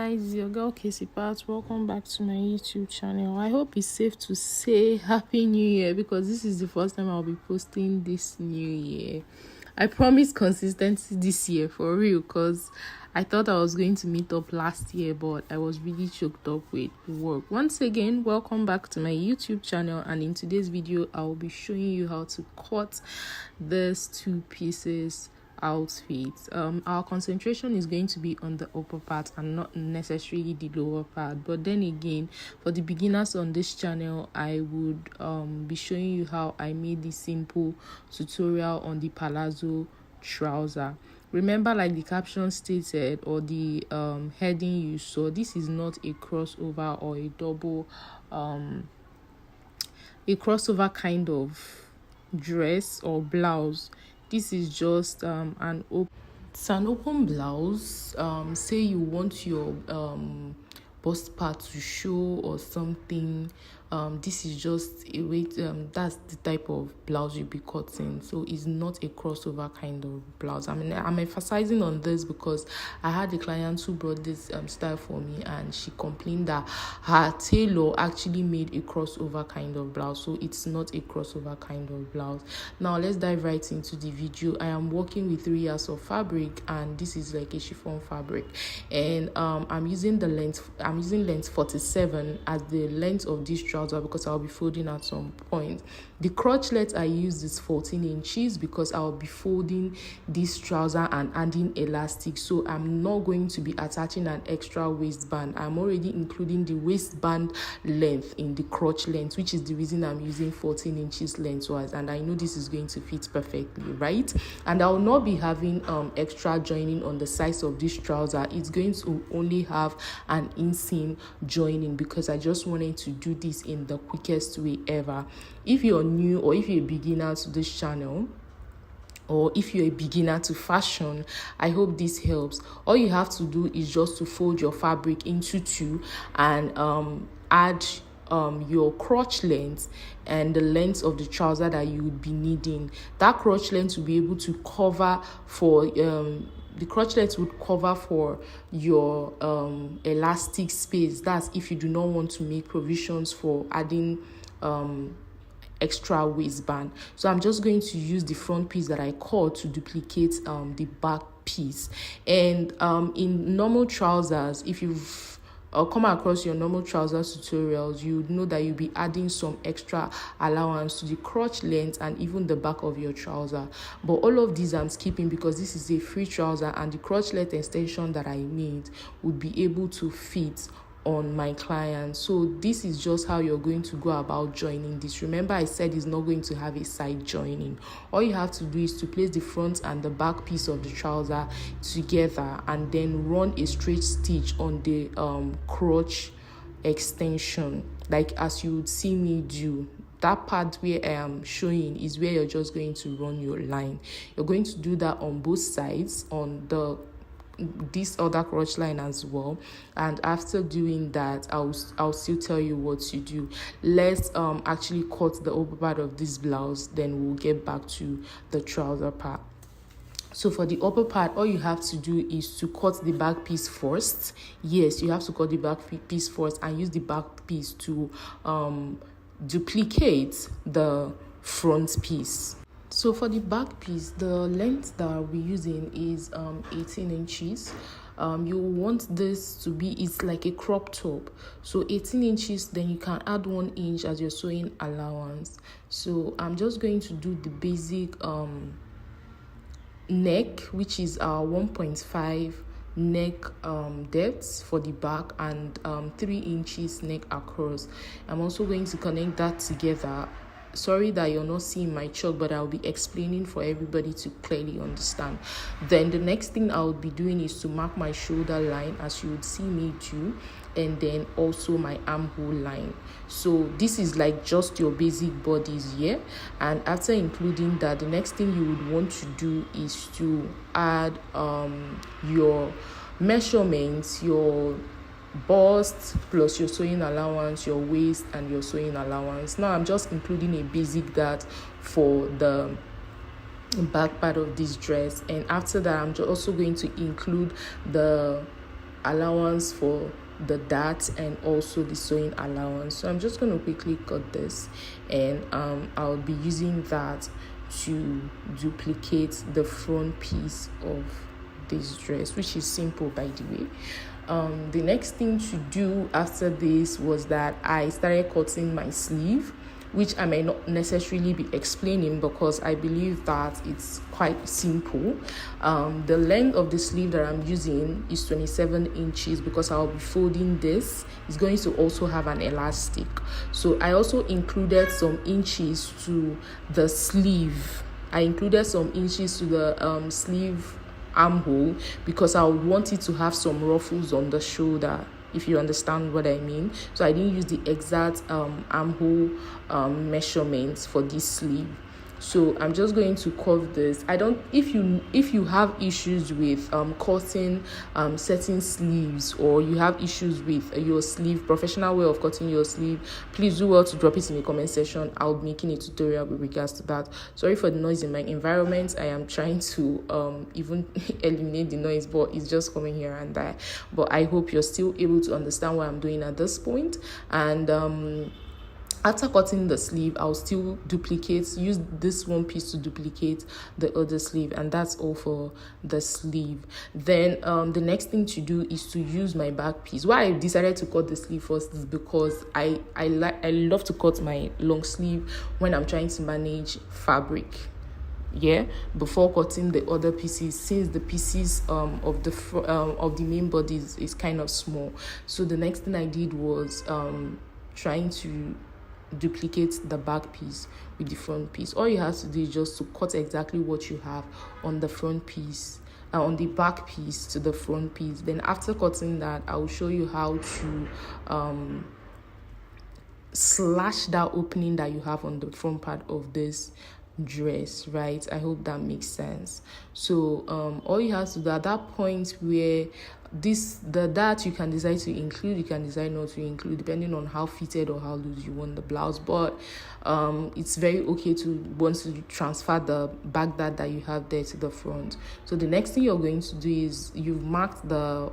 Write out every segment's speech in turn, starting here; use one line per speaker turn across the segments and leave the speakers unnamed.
guys, your girl KCEEPAT. Welcome back to my YouTube channel. I hope it's safe to say Happy New Year because this is the first time I'll be posting this new year. I promise consistency this year for real because I thought I was going to meet up last year, but I was really choked up with work. Once again, welcome back to my YouTube channel, and in today's video I'll be showing you how to cut these two pieces outfits. Our concentration is going to be on the upper part and not necessarily the lower part, but then again, for the beginners on this channel, I would be showing you how I made this simple tutorial on the Palazzo trouser. Remember, like the caption stated or the heading you saw, this is not a crossover or a double a crossover kind of dress or blouse. This is just an open blouse. Say you want your bust part to show or something. This is just a way that's the type of blouse you'll be cutting, so it's not a crossover kind of blouse. I'm emphasizing on this because I had a client who brought this style for me, and she complained that her tailor actually made a crossover kind of blouse, so it's not a crossover kind of blouse. Now let's dive right into the video. I am working with 3 yards of fabric, and this is like a chiffon fabric, and I'm using length 47 as the length of this trouser because I'll be folding at some point. The crotchlet I use is 14 inches because I'll be folding this trouser and adding elastic, so I'm not going to be attaching an extra waistband. I'm already including the waistband length in the crotch length, which is the reason I'm using 14 inches lengthwise, and I know this is going to fit perfectly, right? And I'll not be having extra joining on the sides of this trouser. It's going to only have an inseam joining because I just wanted to do this in the quickest way ever. If you're new or if you're a beginner to this channel, or if you're a beginner to fashion, I hope this helps. All you have to do is just to fold your fabric into 2 and add your crotch length and the length of the trouser that you would be needing. That crotch length will be able to cover for the crotchlets would cover for your elastic space. That's if you do not want to make provisions for adding extra waistband. So I'm just going to use the front piece that I cut to duplicate the back piece. And in normal trousers, if you've come across your normal trousers tutorials, you know that you'll be adding some extra allowance to the crotch length and even the back of your trouser. But all of these I'm skipping because this is a free trouser, and the crotch length extension that I made would be able to fit on my client. So this is just how you're going to go about joining this. Remember, I said it's not going to have a side joining. All you have to do is to place the front and the back piece of the trouser together and then run a straight stitch on the crotch extension, like as you would see me do. That part where I am showing is where you're just going to run your line. You're going to do that on both sides, on this other crotch line as well, and after doing that I'll still tell you what to do. Let's actually cut the upper part of this blouse, then we'll get back to the trouser part. So for the upper part, all you have to do is to cut the back piece first. Yes, you have to cut the back piece first and use the back piece to duplicate the front piece. So for the back piece, the length that I'll be using is 18 inches. You want this to be, it's like a crop top. So 18 inches, then you can add 1 inch as your sewing allowance. So I'm just going to do the basic neck, which is 1.5 neck depth for the back and 3 inches neck across. I'm also going to connect that together. Sorry that you're not seeing my chalk, but I'll be explaining for everybody to clearly understand. Then the next thing I'll be doing is to mark my shoulder line as you would see me do, and then also my armhole line. So this is like just your basic bodies here, and after including that, the next thing you would want to do is to add your measurements, your bust plus your sewing allowance, your waist, and your sewing allowance. Now I'm just including a basic dart for the back part of this dress, and after that I'm also going to include the allowance for the dart and also the sewing allowance. So I'm just going to quickly cut this, and I'll be using that to duplicate the front piece of this dress, which is simple, by the way. The next thing to do after this was that I started cutting my sleeve, which I may not necessarily be explaining because I believe that it's quite simple. The length of the sleeve that I'm using is 27 inches because I'll be folding this. It's going to also have an elastic. So I also included some inches to the sleeve. I included some inches to the sleeve armhole because I would want it to have some ruffles on the shoulder, if you understand what I mean. So I didn't use the exact armhole measurements for this sleeve. So I'm just going to cut this. If you have issues with cutting certain sleeves, or you have issues with your sleeve, professional way of cutting your sleeve, please do well to drop it in the comment section. I'll be making a tutorial with regards to that. Sorry for the noise in my environment. I am trying to even eliminate the noise, but it's just coming here and there. But I hope you're still able to understand what I'm doing at this point. And after cutting the sleeve, I'll still use this one piece to duplicate the other sleeve, and that's all for the sleeve. Then the next thing to do is to use my back piece. Why I decided to cut the sleeve first is because I love to cut my long sleeve when I'm trying to manage fabric, before cutting the other pieces, since the pieces of the main body is kind of small. So the next thing I did was trying to duplicate the back piece with the front piece. All you have to do is just to cut exactly what you have on the front piece, on the back piece to the front piece. Then after cutting that, I will show you how to slash that opening that you have on the front part of this dress, right? I hope that makes sense. So all you have to do at that point where that you can decide to include, you can decide not to include, depending on how fitted or how loose you want the blouse. But it's very okay to want to transfer the back dart that you have there to the front. So the next thing you're going to do is you've marked the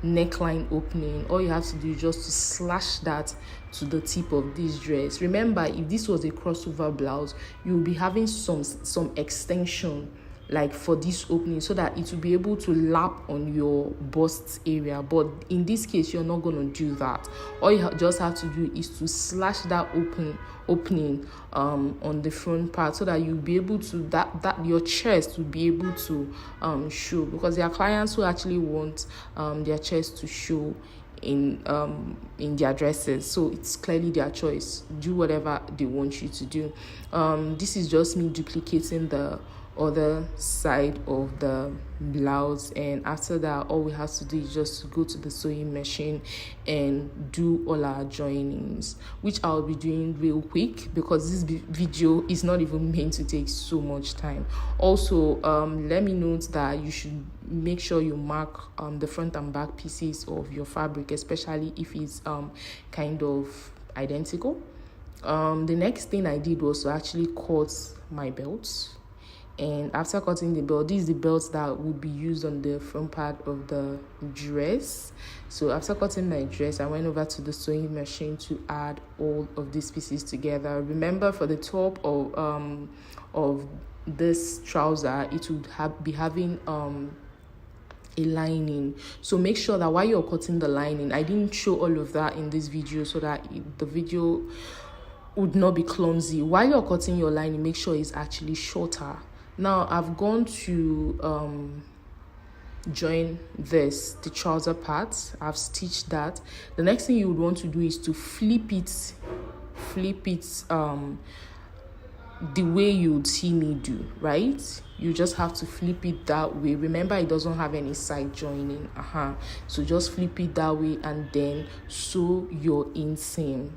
neckline opening. All you have to do is just to slash that to the tip of this dress. Remember, if this was a crossover blouse, you'll be having some extension like for this opening, so that it will be able to lap on your bust area. But in this case, you're not going to do that. All you just have to do is to slash that opening on the front part, so that you'll be able to that your chest will be able to show, because there are clients who actually want their chest to show in their dresses. So it's clearly their choice. Do whatever they want you to do. This is just me duplicating the other side of the blouse, and after that, all we have to do is just to go to the sewing machine and do all our joinings, which I'll be doing real quick because this video is not even meant to take so much time. Also, let me note that you should make sure you mark the front and back pieces of your fabric, especially if it's kind of identical. The next thing I did was to actually cut my belts. And after cutting the belt, this is the belts that would be used on the front part of the dress. So after cutting my dress, I went over to the sewing machine to add all of these pieces together. Remember, for the top of this trouser, it would be having a lining. So make sure that while you're cutting the lining, I didn't show all of that in this video so that the video would not be clumsy. While you're cutting your lining, make sure it's actually shorter. Now I've gone to join the trouser part. I've stitched that. The next thing you would want to do is to flip it the way you would see me do, right? You just have to flip it that way. Remember, it doesn't have any side joining. So just flip it that way and then sew your inseam,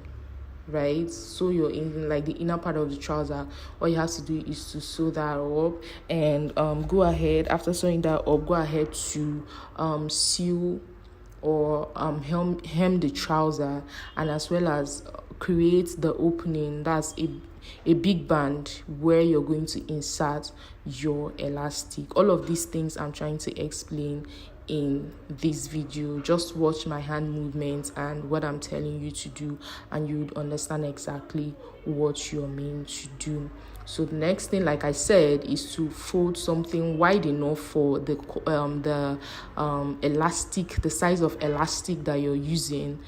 right? So you're in like the inner part of the trouser. All you have to do is to sew that up, and go ahead, after sewing that up, go ahead to sew or hem the trouser, and as well as create the opening. That's a big band where you're going to insert your elastic. All of these things I'm trying to explain in this video. Just watch my hand movements and what I'm telling you to do, and you would understand exactly what you're meant to do. So the next thing, like I said, is to fold something wide enough for the elastic, the size of elastic that you're using,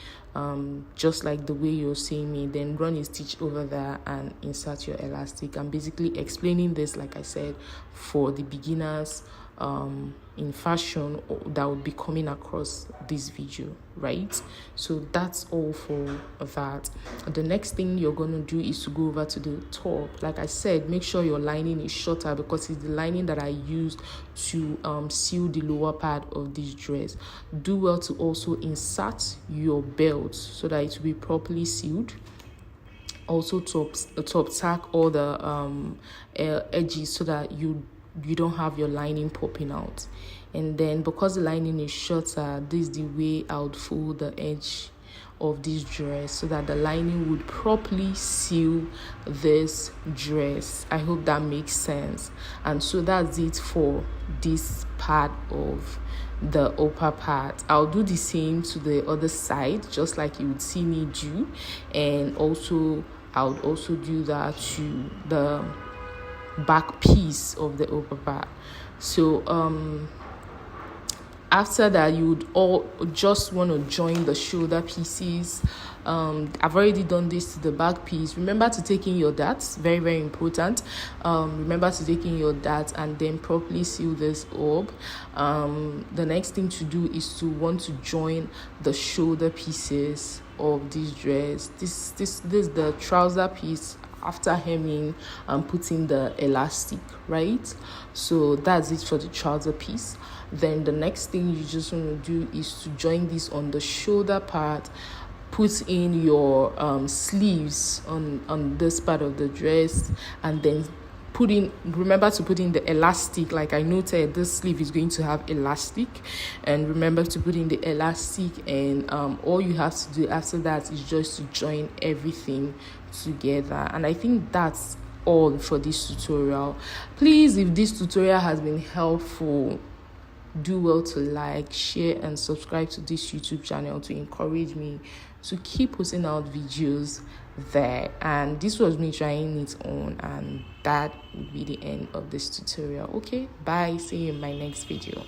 just like the way you're seeing me. Then run a stitch over there and insert your elastic. I'm basically explaining this, like I said, for the beginners in fashion that would be coming across this video, right? So that's all for that. The next thing you're going to do is to go over to the top. Like I said, make sure your lining is shorter, because it's the lining that I used to seal the lower part of this dress. Do well to also insert your belt so that it will be properly sealed. Also top tack all the edges so that you don't have your lining popping out. And then, because the lining is shorter, this is the way I would fold the edge of this dress so that the lining would properly seal this dress. I hope that makes sense. And so that's it for this part of the upper part. I'll do the same to the other side, just like you would see me do, and also I would also do that to the back piece of the upper part. So after that, you would all just want to join the shoulder pieces. I've already done this to the back piece. Remember to take in your darts, very, very important. Remember to take in your darts and then properly seal this up. The next thing to do is to want to join the shoulder pieces of this dress. This is the trouser piece after hemming and putting the elastic, right? So that's it for the trouser piece. Then the next thing you just want to do is to join this on the shoulder part. Put in your sleeves on this part of the dress, and then remember to put in the elastic. Like I noted, this sleeve is going to have elastic, and remember to put in the elastic. And all you have to do after that is just to join everything together. And I think that's all for this tutorial. Please, if this tutorial has been helpful, do well to like, share, and subscribe to this YouTube channel to encourage me to keep putting out videos there. And this was me trying it on, and that would be the end of this tutorial. Okay, bye, see you in my next video.